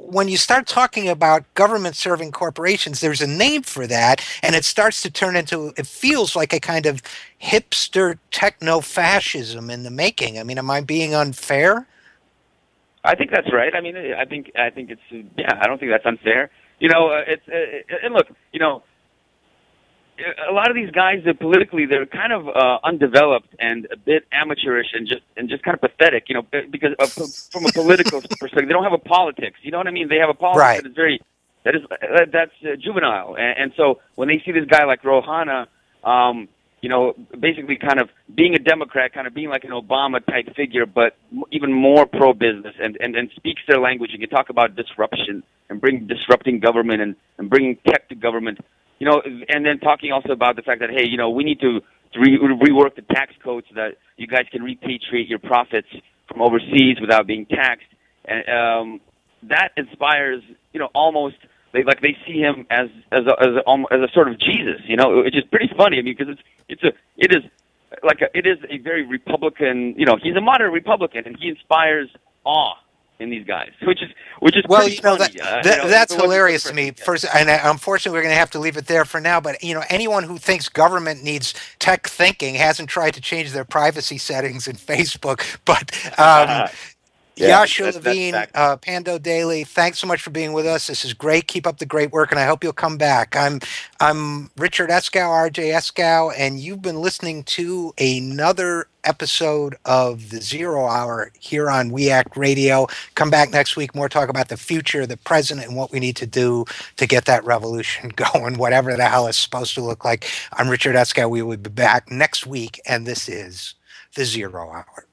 when you start talking about government serving corporations, there's a name for that, and it starts to turn into, it feels like a kind of hipster techno fascism in the making. I mean, am I being unfair? I think that's right. I mean, I think it's yeah. I don't think that's unfair. And look, a lot of these guys, politically, they're kind of undeveloped and a bit amateurish and just kind of pathetic. Because from a political perspective, they don't have a politics. You know what I mean? They have a politics Right. that is that's juvenile. And so when they see this guy like Rohana, basically kind of being a Democrat, kind of being like an Obama type figure, but even more pro business and speaks their language and can talk about disruption and disrupting government and bringing tech to government. And then talking also about the fact that, hey, we need to rework the tax code so that you guys can repatriate your profits from overseas without being taxed. And that inspires, almost they see him as a sort of Jesus, which is pretty funny. I mean, because it is a very Republican, he's a moderate Republican, and he inspires awe in these guys, which is Well, pretty funny. that's hilarious to me. First, and unfortunately, we're going to have to leave it there for now. But anyone who thinks government needs tech thinking hasn't tried to change their privacy settings in Facebook. But Yeah, Yasha that's Levine, fact. Pando Daily, thanks so much for being with us. This is great. Keep up the great work, and I hope you'll come back. I'm Richard Eskow, RJ Eskow, and you've been listening to another episode of the Zero Hour here on We Act Radio. Come back next week, more talk about the future, the present, and what we need to do to get that revolution going, whatever the hell it's supposed to look like. I'm Richard Eskow. We will be back next week, and this is the Zero Hour.